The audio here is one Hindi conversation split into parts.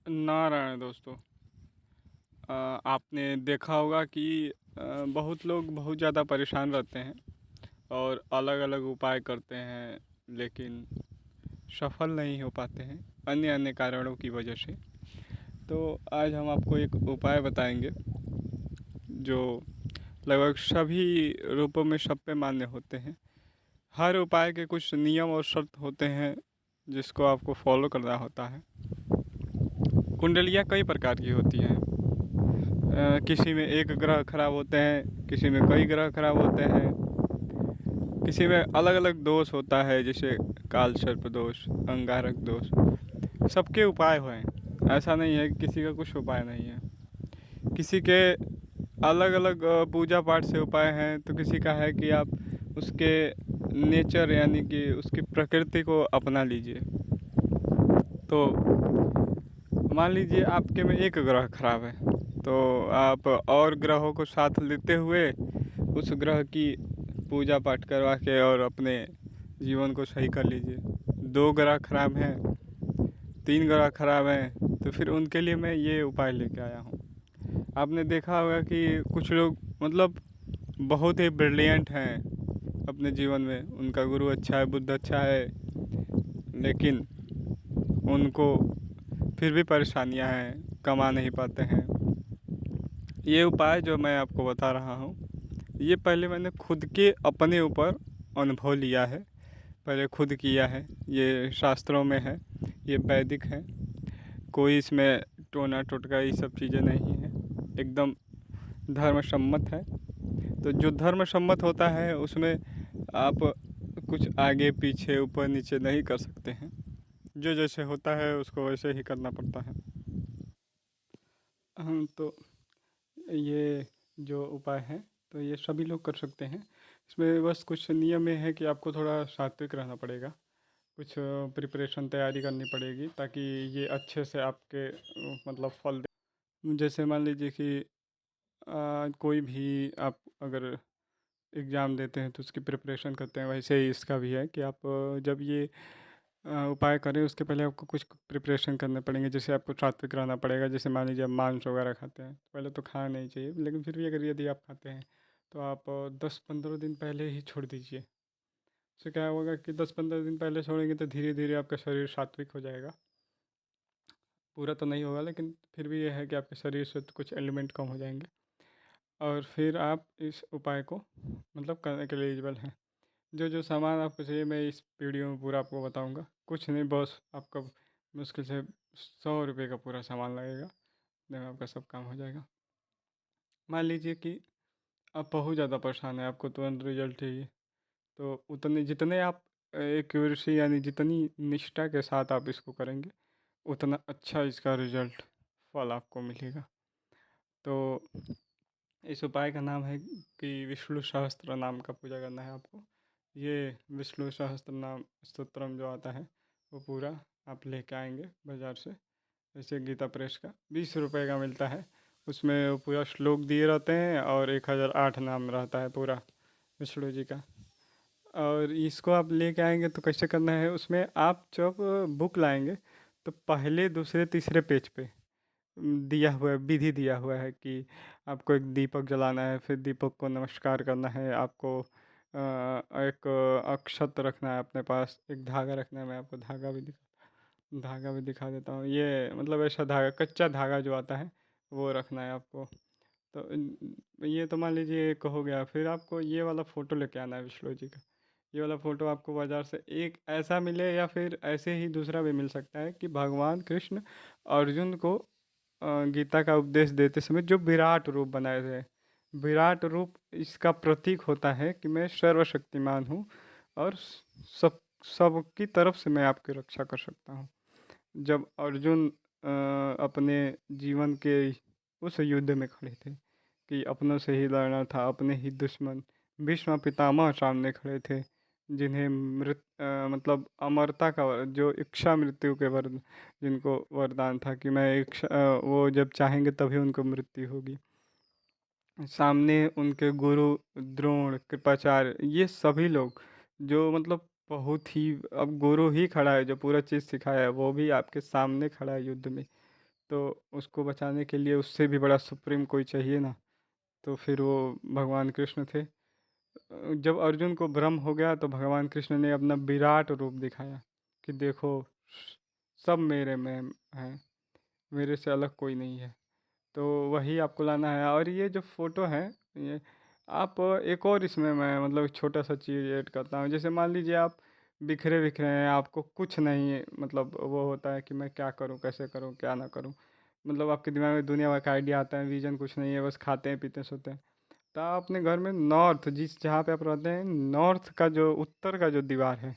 नारायण दोस्तों। आपने देखा होगा कि बहुत लोग बहुत ज़्यादा परेशान रहते हैं और अलग अलग उपाय करते हैं, लेकिन सफल नहीं हो पाते हैं अन्य अन्य कारणों की वजह से। तो आज हम आपको एक उपाय बताएंगे जो लगभग सभी रूपों में सब पे मान्य होते हैं। हर उपाय के कुछ नियम और शर्त होते हैं जिसको आपको फॉलो करना होता है। कुंडलियाँ कई प्रकार की होती हैं। किसी में एक ग्रह खराब होते हैं, किसी में कई ग्रह खराब होते हैं, किसी में अलग अलग दोष होता है, जैसे काल सर्प दोष, अंगारक दोष। सबके उपाय हैं, ऐसा नहीं है कि किसी का कुछ उपाय नहीं है। किसी के अलग अलग पूजा पाठ से उपाय हैं, तो किसी का है कि आप उसके नेचर यानी कि उसकी प्रकृति को अपना लीजिए। तो मान लीजिए आपके में एक ग्रह खराब है, तो आप और ग्रहों को साथ लेते हुए उस ग्रह की पूजा पाठ करवा के और अपने जीवन को सही कर लीजिए। दो ग्रह खराब हैं, तीन ग्रह खराब हैं, तो फिर उनके लिए मैं ये उपाय लेके आया हूँ। आपने देखा होगा कि कुछ लोग मतलब बहुत ही ब्रिलियंट हैं अपने जीवन में, उनका गुरु अच्छा है, बुद्ध अच्छा है, लेकिन उनको फिर भी परेशानियां हैं, कमा नहीं पाते हैं। ये उपाय जो मैं आपको बता रहा हूँ, ये पहले मैंने खुद के अपने ऊपर अनुभव लिया है, पहले खुद किया है। ये शास्त्रों में है, ये वैदिक है, कोई इसमें टोना टोटका ये सब चीज़ें नहीं है, एकदम धर्म सम्मत है। तो जो धर्म सम्मत होता है उसमें आप कुछ आगे पीछे ऊपर नीचे नहीं कर सकते हैं। जो जैसे होता है उसको वैसे ही करना पड़ता है। तो ये जो उपाय है तो ये सभी लोग कर सकते हैं। इसमें बस कुछ नियम ये है कि आपको थोड़ा सात्विक रहना पड़ेगा, कुछ प्रिपरेशन तैयारी करनी पड़ेगी ताकि ये अच्छे से आपके मतलब फल दे। जैसे मान लीजिए कि कोई भी आप अगर एग्ज़ाम देते हैं तो उसकी प्रिपरेशन करते हैं, वैसे ही इसका भी है कि आप जब ये उपाय करें उसके पहले आपको कुछ प्रिपरेशन करने पड़ेंगे। जैसे आपको सात्विक रहना पड़ेगा, जैसे मान लीजिए आप मांस वगैरह खाते हैं, पहले तो खाना नहीं चाहिए, लेकिन फिर भी अगर यदि आप खाते हैं तो आप 10-15 दिन पहले ही छोड़ दीजिए। उससे क्या होगा कि 10-15 दिन पहले छोड़ेंगे तो धीरे धीरे आपका शरीर सात्विक हो जाएगा। पूरा तो नहीं होगा, लेकिन फिर भी यह है कि आपके शरीर से तो कुछ एलिमेंट कम हो जाएंगे और फिर आप इस उपाय को मतलब करने के लिए एलिजिबल हैं। जो जो सामान आपको चाहिए मैं इस वीडियो में पूरा आपको बताऊंगा। कुछ नहीं, बस आपका मुश्किल से 100 रुपये का पूरा सामान लगेगा, इतने में आपका सब काम हो जाएगा। मान लीजिए कि आप बहुत ज़्यादा परेशान हैं, आपको तुरंत रिजल्ट चाहिए, तो उतने जितने आप एक्यूरेसी यानी जितनी निष्ठा के साथ आप इसको करेंगे उतना अच्छा इसका रिजल्ट फल आपको मिलेगा। तो इस उपाय का नाम है कि विष्णु सहस्त्र नाम का पूजा करना है आपको। ये विष्णु सहस्त्र नाम स्तोत्रम जो आता है वो पूरा आप लेके आएंगे बाज़ार से। जैसे गीता प्रेस का 20 रुपए का मिलता है, उसमें वो पूरा श्लोक दिए रहते हैं और 1008 नाम रहता है पूरा विष्णु जी का। और इसको आप लेके आएंगे तो कैसे करना है, उसमें आप जब बुक लाएंगे तो पहले दूसरे तीसरे पेज पे दिया हुआ है, विधि दिया हुआ है कि आपको एक दीपक जलाना है, फिर दीपक को नमस्कार करना है, आपको एक अक्षत रखना है अपने पास, एक धागा रखना है। मैं आपको धागा भी दिखा देता हूँ। ये मतलब ऐसा धागा, कच्चा धागा जो आता है वो रखना है आपको। तो ये तो मान लीजिए एक हो गया। फिर आपको ये वाला फ़ोटो लेके आना है विष्णु जी का। ये वाला फ़ोटो आपको बाज़ार से एक ऐसा मिले या फिर ऐसे ही दूसरा भी मिल सकता है कि भगवान कृष्ण अर्जुन को गीता का उपदेश देते समय जो विराट रूप बनाए थे। विराट रूप इसका प्रतीक होता है कि मैं सर्वशक्तिमान हूँ और सब सबकी तरफ से मैं आपकी रक्षा कर सकता हूँ। जब अर्जुन अपने जीवन के उस युद्ध में खड़े थे कि अपनों से ही लड़ना था, अपने ही दुश्मन भीष्म पितामह सामने खड़े थे, जिन्हें मतलब अमरता का जो इच्छा मृत्यु के वर जिनको वरदान था कि मैं इच्छा वो जब चाहेंगे तभी उनको मृत्यु होगी। सामने उनके गुरु द्रोण, कृपाचार्य, ये सभी लोग जो मतलब बहुत ही, अब गुरु ही खड़ा है जो पूरा चीज़ सिखाया है, वो भी आपके सामने खड़ा है युद्ध में। तो उसको बचाने के लिए उससे भी बड़ा सुप्रीम कोई चाहिए ना, तो फिर वो भगवान कृष्ण थे। जब अर्जुन को भ्रम हो गया तो भगवान कृष्ण ने अपना विराट रूप दिखाया कि देखो, सब मेरे में हैं, मेरे से अलग कोई नहीं है। तो वही आपको लाना है। और ये जो फ़ोटो है, ये आप एक और इसमें मैं मतलब छोटा सा चीज़ ऐड करता हूँ। जैसे मान लीजिए आप बिखरे बिखरे हैं, आपको कुछ नहीं है, मतलब वो होता है कि मैं क्या करूँ, कैसे करूँ, क्या ना करूँ, मतलब आपके दिमाग में दुनिया भर का आइडिया आता है, विजन कुछ नहीं है, बस खाते हैं पीते हैं सोते हैं। तो आप अपने घर में नॉर्थ, जिस जहाँ पे आप रहते हैं, नॉर्थ का जो उत्तर का जो दीवार है,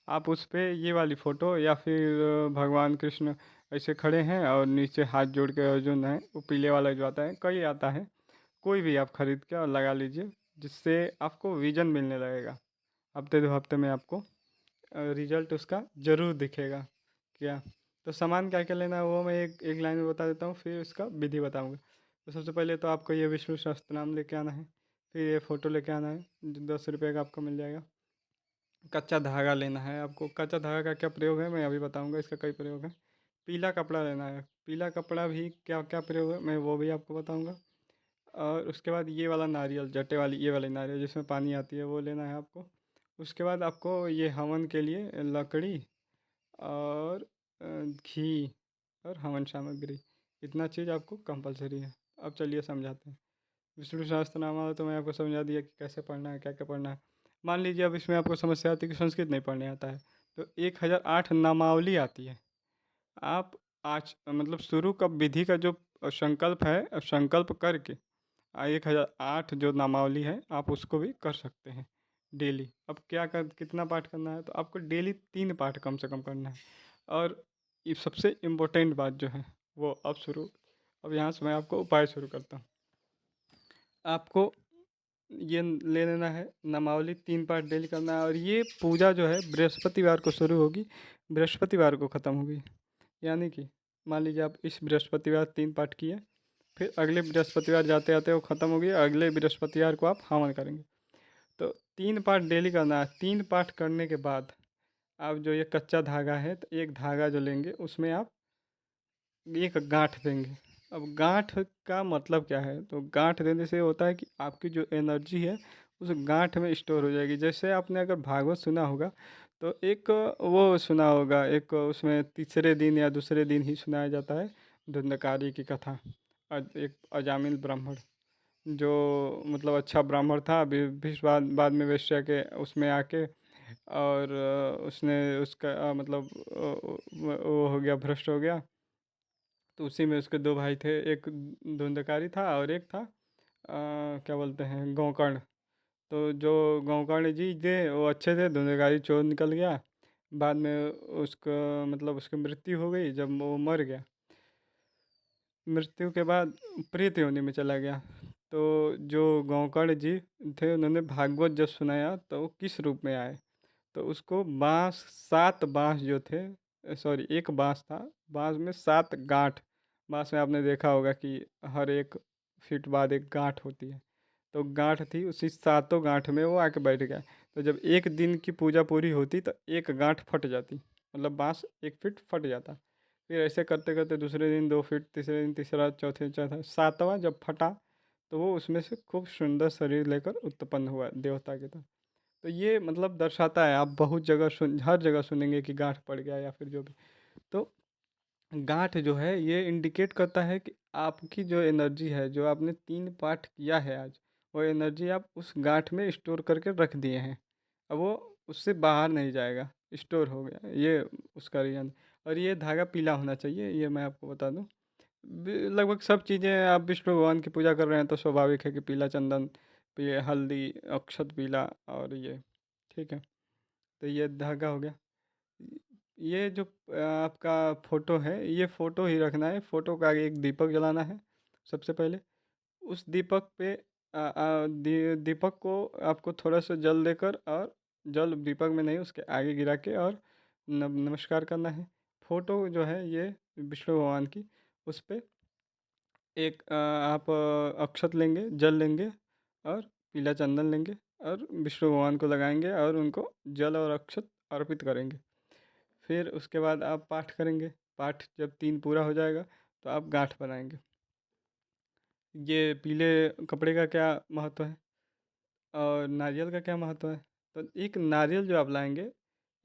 आप उस पे ये वाली फ़ोटो या फिर भगवान कृष्ण ऐसे खड़े हैं और नीचे हाथ जोड़ के अर्जुन है, वो पीले वाला जो आता है, कई आता है, कोई भी आप खरीद के और लगा लीजिए, जिससे आपको विजन मिलने लगेगा। हफ्ते 2 हफ्ते में आपको रिजल्ट उसका ज़रूर दिखेगा। क्या, तो सामान क्या क्या लेना है वो मैं एक एक लाइन में बता देता हूँ, फिर उसका विधि बताऊँगा। तो सबसे पहले तो आपको ये विष्णु सहस्त्रनाम लेके आना है, फिर ये फ़ोटो लेके आना है जो 10 रुपये का आपको मिल जाएगा। कच्चा धागा लेना है आपको। कच्चा धागा का क्या प्रयोग है मैं अभी बताऊंगा, इसका कई प्रयोग है। पीला कपड़ा लेना है, पीला कपड़ा भी क्या क्या प्रयोग है मैं वो भी आपको बताऊंगा। और उसके बाद ये वाला नारियल, जटे वाली ये वाली नारियल जिसमें पानी आती है, वो लेना है आपको। उसके बाद आपको ये हवन के लिए लकड़ी और घी और हवन सामग्री, इतना चीज़ आपको कंपलसरी है। अब चलिए समझाते हैं। विष्णु सहस्त्रनाम तो मैं आपको समझा दिया कि कैसे पढ़ना है, क्या क्या पढ़ना है। मान लीजिए अब इसमें आपको समस्या आती है कि संस्कृत नहीं पढ़ने आता है, तो 1008 नामावली आती है। आप आज मतलब शुरू का विधि का जो संकल्प है, संकल्प करके 1008 जो नामावली है आप उसको भी कर सकते हैं डेली। अब क्या कर कितना पाठ करना है, तो आपको डेली 3 पाठ कम से कम करना है। और ये सबसे इम्पोर्टेंट बात जो है वो अब यहाँ से मैं आपको उपाय शुरू करता हूँ। आपको ये ले लेना है, नामावली 3 पाठ डेली करना है। और ये पूजा जो है बृहस्पतिवार को शुरू होगी, बृहस्पतिवार को ख़त्म होगी। यानी कि मान लीजिए आप इस बृहस्पतिवार 3 पाठ किए, फिर अगले बृहस्पतिवार जाते आते वो ख़त्म होगी, अगले बृहस्पतिवार को आप हवन करेंगे। तो 3 पाठ डेली करना है। 3 पाठ करने के बाद आप जो ये कच्चा धागा है, तो एक धागा जो लेंगे उसमें आप एक गांठ देंगे। अब गांठ का मतलब क्या है, तो गांठ देने से होता है कि आपकी जो एनर्जी है उस गांठ में स्टोर हो जाएगी। जैसे आपने अगर भागवत सुना होगा, तो एक वो सुना होगा, एक उसमें तीसरे दिन या दूसरे दिन ही सुनाया जाता है धुंधकारी की कथा। एक अजामिल ब्राह्मण जो मतलब अच्छा ब्राह्मण था, अभी भी बाद में वेश्या के उसमें आके, और उसने उसका मतलब वो हो गया, भ्रष्ट हो गया। तो उसी में उसके 2 भाई थे, एक धुंधकारी था और एक था क्या बोलते हैं, गोकर्ण। तो जो गोकर्ण जी थे वो अच्छे थे, धुंधकारी चोर निकल गया। बाद में उसका मतलब उसकी मृत्यु हो गई जब वो मर गया। मृत्यु के बाद प्रेत योनि में चला गया। तो जो गोकर्ण जी थे उन्होंने भागवत जब सुनाया तो वो किस रूप में आए, तो उसको बांस, 7 बांस जो थे, सॉरी एक बांस था, बांस में 7 गांठ। बांस में आपने देखा होगा कि हर 1 फीट बाद एक गांठ होती है, तो गांठ थी, उसी 7 गांठ में वो आके बैठ गया। तो जब एक दिन की पूजा पूरी होती तो एक गांठ फट जाती, मतलब बांस 1 फीट फट जाता। फिर ऐसे करते करते दूसरे दिन 2 फीट, तीसरे दिन तीसरा, चौथे चौथा, 7वां जब फटा तो वो उसमें से खूब सुंदर शरीर लेकर उत्पन्न हुआ देवता की तरह। तो ये मतलब दर्शाता है, आप बहुत जगह हर जगह सुनेंगे कि गांठ पड़ गया या फिर जो भी। तो गांठ जो है ये इंडिकेट करता है कि आपकी जो एनर्जी है, जो आपने 3 पाठ किया है आज, वो एनर्जी आप उस गांठ में स्टोर करके रख दिए हैं। अब वो उससे बाहर नहीं जाएगा, स्टोर हो गया, ये उसका रीज़न। और ये धागा पीला होना चाहिए, ये मैं आपको बता दूं। लगभग सब चीज़ें, आप विष्णु भगवान की पूजा कर रहे हैं तो स्वाभाविक है कि पीला चंदन, हल्दी, अक्षत पीला, और ये ठीक है। तो ये धागा हो गया। ये जो आपका फ़ोटो है, ये फ़ोटो ही रखना है। फ़ोटो का आगे एक दीपक जलाना है सबसे पहले। उस दीपक पे दीपक को आपको थोड़ा सा जल देकर, और जल दीपक में नहीं उसके आगे गिरा के, और नमस्कार करना है। फ़ोटो जो है ये विष्णु भगवान की, उस पे एक आप अक्षत लेंगे, जल लेंगे और पीला चंदन लेंगे, और विष्णु भगवान को लगाएंगे और उनको जल और अक्षत अर्पित करेंगे। फिर उसके बाद आप पाठ करेंगे। पाठ जब 3 पूरा हो जाएगा तो आप गांठ बनाएंगे। ये पीले कपड़े का क्या महत्व है और नारियल का क्या महत्व है? तो एक नारियल जो आप लाएंगे,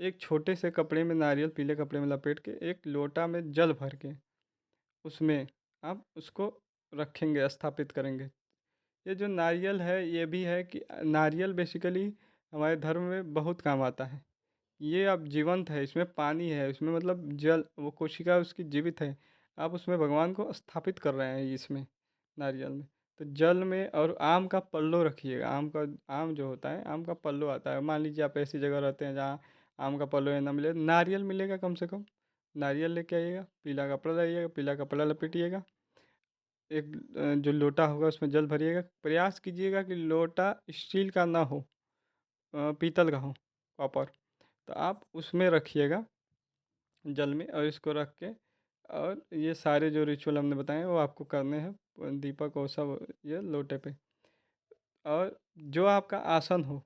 एक छोटे से कपड़े में नारियल पीले कपड़े में लपेट के एक लोटा में जल भर के उसमें आप उसको रखेंगे, स्थापित करेंगे। ये जो नारियल है ये भी है कि नारियल बेसिकली हमारे धर्म में बहुत काम आता है। ये अब जीवंत है, इसमें पानी है, इसमें मतलब जल, वो कोशिका उसकी जीवित है। आप उसमें भगवान को स्थापित कर रहे हैं इसमें, नारियल में। तो जल में और आम का पल्लो रखिएगा। आम जो होता है, आम का पल्लो आता है। मान लीजिए आप ऐसी जगह रहते हैं जहाँ आम का पल्लो ना मिले, नारियल मिलेगा कम से कम। नारियल लेके आइएगा, पीला कपड़ा लाइएगा, पीला कपड़ा लपेटिएगा, एक जो लोटा होगा उसमें जल भरिएगा। प्रयास कीजिएगा कि लोटा स्टील का ना हो, पीतल का हो, कॉपर। तो आप उसमें रखिएगा जल में, और इसको रख के और ये सारे जो रिचुअल हमने बताए वो आपको करने हैं, दीपक और सब ये लोटे पे। और जो आपका आसन हो,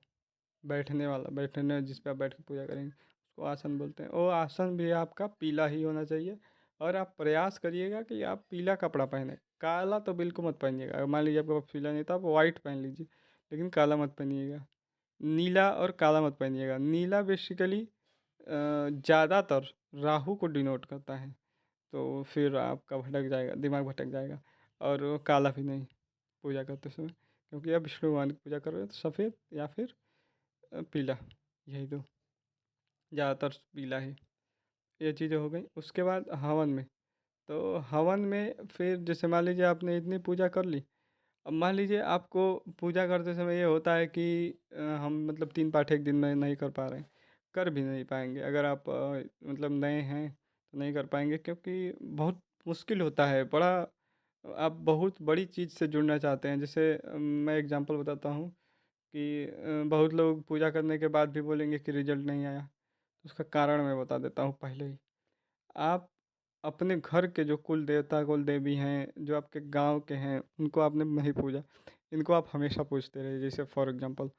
बैठने वाला, बैठने जिस पे आप बैठ के पूजा करेंगे उसको आसन बोलते हैं, वो आसन भी आपका पीला ही होना चाहिए। और आप प्रयास करिएगा कि आप पीला कपड़ा पहने, काला तो बिल्कुल मत पहनिएगा। अगर मान लीजिए आपके पास पीला नहीं था, आप वाइट पहन लीजिए, लेकिन काला मत पहनिएगा। नीला और काला मत पहनिएगा। नीला बेसिकली ज़्यादातर राहु को डिनोट करता है, तो फिर आपका भटक जाएगा, दिमाग भटक जाएगा। और वो काला भी नहीं पूजा करते समय, क्योंकि आप विष्णु भगवान की पूजा कर रहे हो, तो सफ़ेद या फिर पीला, यही दो, ज़्यादातर पीला ही। ये चीज़ें हो गई। उसके बाद हवन में, तो हवन में फिर जैसे मान लीजिए आपने इतनी पूजा कर ली। अब मान लीजिए आपको पूजा करते समय ये होता है कि हम मतलब 3 पाठ एक दिन में नहीं कर पा रहे हैं, कर भी नहीं पाएंगे। अगर आप मतलब नए हैं तो नहीं कर पाएंगे, क्योंकि बहुत मुश्किल होता है, बड़ा, आप बहुत बड़ी चीज़ से जुड़ना चाहते हैं। जैसे मैं एग्जांपल बताता हूँ कि बहुत लोग पूजा करने के बाद भी बोलेंगे कि रिजल्ट नहीं आया। उसका कारण मैं बता देता हूँ पहले ही। आप अपने घर के जो कुल देवता कुल देवी हैं, जो आपके गांव के हैं, उनको आपने नहीं पूजा, इनको आप हमेशा पूछते रहिए। जैसे फॉर एग्जांपल,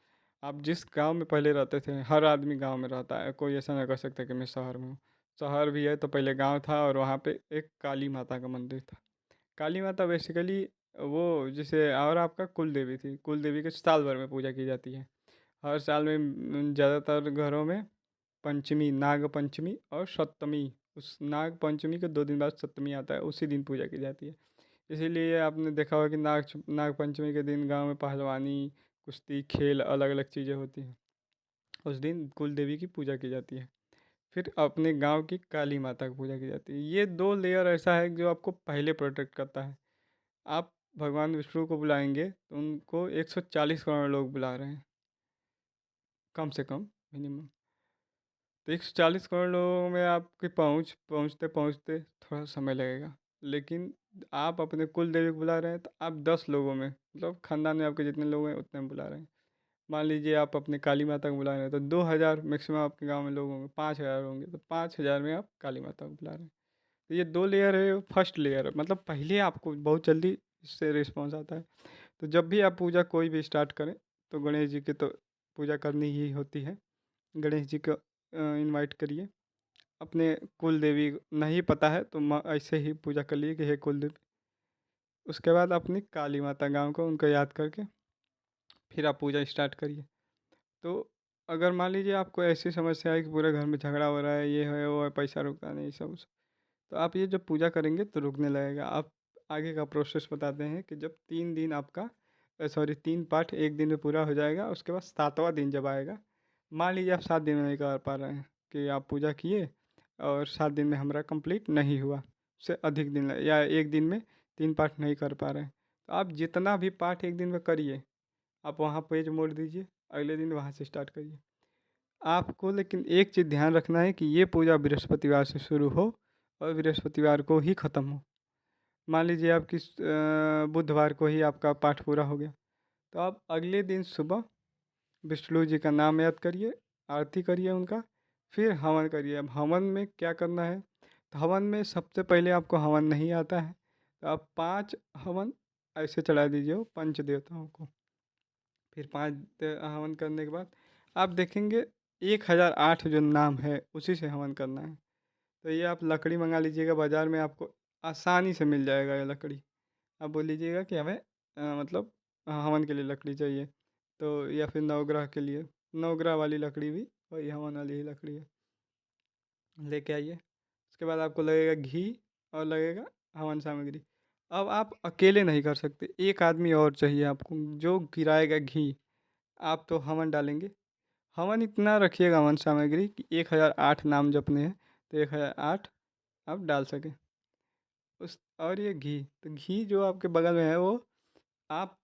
आप जिस गांव में पहले रहते थे, हर आदमी गांव में रहता है, कोई ऐसा नहीं कर सकता कि मैं शहर में हूँ। शहर भी है तो पहले गांव था, और वहाँ पे एक काली माता का मंदिर था। काली माता बेसिकली वो जिसे, और आपका कुल देवी थी, कुल देवी के साल भर में पूजा की जाती है। हर साल में ज़्यादातर घरों में पंचमी, नाग पंचमी और सप्तमी, उस नाग पंचमी के 2 दिन बाद सप्तमी आता है, उसी दिन पूजा की जाती है। इसीलिए आपने देखा होगा कि नाग पंचमी के दिन गांव में पहलवानी, कुश्ती, खेल, अलग अलग चीज़ें होती हैं। उस दिन कुल देवी की पूजा की जाती है। फिर अपने गांव की काली माता की पूजा की जाती है। ये 2 लेयर ऐसा है जो आपको पहले प्रोटेक्ट करता है। आप भगवान विष्णु को बुलाएंगे तो उनको 140 करोड़ लोग बुला रहे हैं, कम से कम, मिनिमम। तो 140 करोड़ लोगों में आपकी पहुँचते पहुँचते थोड़ा समय लगेगा। लेकिन आप अपने कुल देवी को बुला रहे हैं, तो आप 10 लोगों में, मतलब खानदान में आपके जितने लोग हैं उतने में बुला रहे हैं। मान लीजिए आप अपने काली माता को बुला रहे हैं, तो 2000 मैक्सिमम आपके गांव में लोग होंगे, 5000 होंगे, तो 5000 में आप काली माता को बुला रहे हैं। तो ये 2 लेयर है। फर्स्ट लेयर है, मतलब पहले आपको बहुत जल्दी इससे रिस्पॉन्स आता है। तो जब भी आप पूजा कोई भी स्टार्ट करें, तो गणेश जी की तो पूजा करनी ही होती है। गणेश जी को इनवाइट करिए। अपने कुल देवी नहीं पता है तो ऐसे ही पूजा कर लिए कि हे कुल देवी। उसके बाद अपनी काली माता गाँव को, उनको याद करके फिर आप पूजा स्टार्ट करिए। तो अगर मान लीजिए आपको ऐसी समस्या है कि पूरे घर में झगड़ा हो रहा है, ये है वो है, पैसा रुकता नहीं, सब, तो आप ये जब पूजा करेंगे तो रुकने लगेगा। आप आगे का प्रोसेस बताते हैं कि जब 3 दिन आपका, सॉरी 3 पाठ एक दिन में पूरा हो जाएगा, उसके बाद 7वां दिन जब आएगा, मान लीजिए आप 7 दिन में नहीं कर पा रहे हैं, कि आप पूजा किए और 7 दिन में हमारा कंप्लीट नहीं हुआ, उससे अधिक दिन या एक दिन में 3 पाठ नहीं कर पा रहे हैं, तो आप जितना भी पाठ एक दिन में करिए, आप वहाँ पेज मोड़ दीजिए, अगले दिन वहाँ से स्टार्ट करिए। आपको लेकिन एक चीज़ ध्यान रखना है कि ये पूजा बृहस्पतिवार से शुरू हो और बृहस्पतिवार को ही ख़त्म हो। मान लीजिए आप किस बुधवार को ही आपका पाठ पूरा हो गया, तो आप अगले दिन सुबह विष्णु जी का नाम याद करिए, आरती करिए उनका, फिर हवन करिए। अब हवन में क्या करना है, तो हवन में सबसे पहले आपको हवन नहीं आता है, तो आप 5 हवन ऐसे चढ़ा दीजिए वो पंच देवताओं को। फिर 5 हवन करने के बाद आप देखेंगे 1008 जो नाम है उसी से हवन करना है। तो ये आप लकड़ी मंगा लीजिएगा बाज़ार में, आपको आसानी से मिल जाएगा ये लकड़ी। आप बोल लीजिएगा कि हमें मतलब हवन के लिए लकड़ी चाहिए, तो या फिर नवग्रह के लिए, नवग्रह वाली लकड़ी भी वही हवन वाली ही लकड़ी है, लेके आइए। उसके बाद आपको लगेगा घी और लगेगा हवन सामग्री। अब आप अकेले नहीं कर सकते, एक आदमी और चाहिए आपको जो गिराएगा घी। आप तो हवन डालेंगे, हवन इतना रखिएगा हवन सामग्री कि 1008 नाम जपने हैं, तो 1008 आप डाल सकें उस। और ये घी, तो घी जो आपके बगल में है वो आप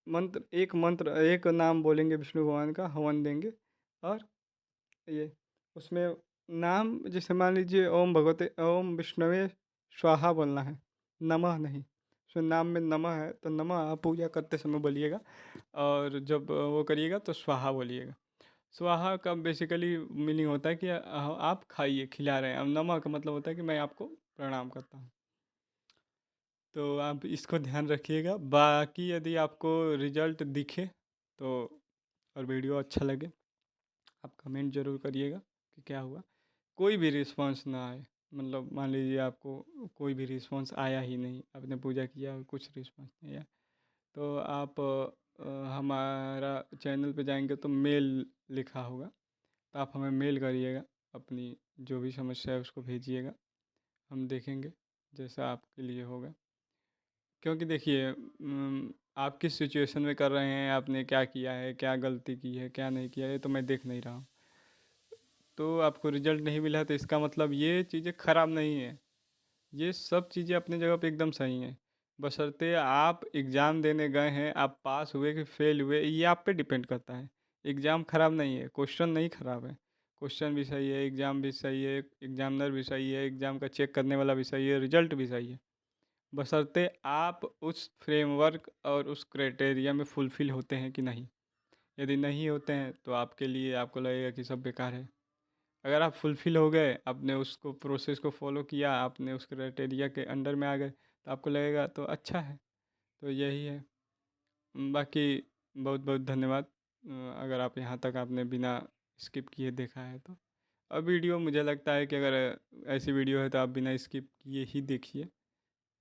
मंत्र एक नाम बोलेंगे विष्णु भगवान का, हवन देंगे। और ये उसमें नाम जैसे मान लीजिए ओम भगवते ओम विष्णवे स्वाहा बोलना है, नमः नहीं। उसमें नाम में नमः है तो नमः आप पूजा करते समय बोलिएगा, और जब वो करिएगा तो स्वाहा बोलिएगा। स्वाहा का बेसिकली मीनिंग होता है कि आप खाइए, खिला रहे हैं। अब नमः का मतलब होता है कि मैं आपको प्रणाम करता हूँ। तो आप इसको ध्यान रखिएगा। बाकी यदि आपको रिजल्ट दिखे तो और वीडियो अच्छा लगे, आप कमेंट ज़रूर करिएगा कि क्या हुआ। कोई भी रिस्पांस ना आए, मतलब मान लीजिए आपको कोई भी रिस्पांस आया ही नहीं, आपने पूजा किया और कुछ रिस्पांस नहीं आया, तो आप हमारा चैनल पे जाएंगे तो मेल लिखा होगा, तो आप हमें मेल करिएगा, अपनी जो भी समस्या है उसको भेजिएगा, हम देखेंगे जैसा आपके लिए होगा। क्योंकि देखिए आप किस सिचुएशन में कर रहे हैं, आपने क्या किया है, क्या गलती की है, क्या नहीं किया है, तो मैं देख नहीं रहा हूँ। तो आपको रिजल्ट नहीं मिला है तो इसका मतलब ये चीज़ें ख़राब नहीं है, ये सब चीज़ें अपनी जगह पे एकदम सही हैं। बशर्ते आप एग्ज़ाम देने गए हैं, आप पास हुए कि फेल हुए, ये आप पे डिपेंड करता है। एग्ज़ाम ख़राब नहीं है, क्वेश्चन नहीं ख़राब है, क्वेश्चन भी सही है, एग्ज़ाम भी सही है, एग्जामिनर भी सही है, एग्ज़ाम का चेक करने वाला भी सही है, रिजल्ट भी सही है। बशर्ते आप उस फ्रेमवर्क और उस क्राइटेरिया में फुलफ़िल होते हैं कि नहीं। यदि नहीं होते हैं तो आपके लिए आपको लगेगा कि सब बेकार है। अगर आप फुलफ़िल हो गए, आपने उसको प्रोसेस को फ़ॉलो किया, आपने उस क्राइटेरिया के अंडर में आ गए, तो आपको लगेगा तो अच्छा है। तो यही है। बाकी बहुत बहुत धन्यवाद। अगर आप यहाँ तक आपने बिना स्किप किए देखा है तो। और वीडियो मुझे लगता है कि अगर ऐसी वीडियो है तो आप बिना स्किप किए ही देखिए,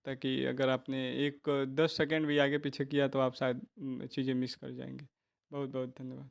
ताकि अगर आपने एक 10 सेकंड भी आगे पीछे किया तो आप शायद चीज़ें मिस कर जाएंगे। बहुत बहुत धन्यवाद।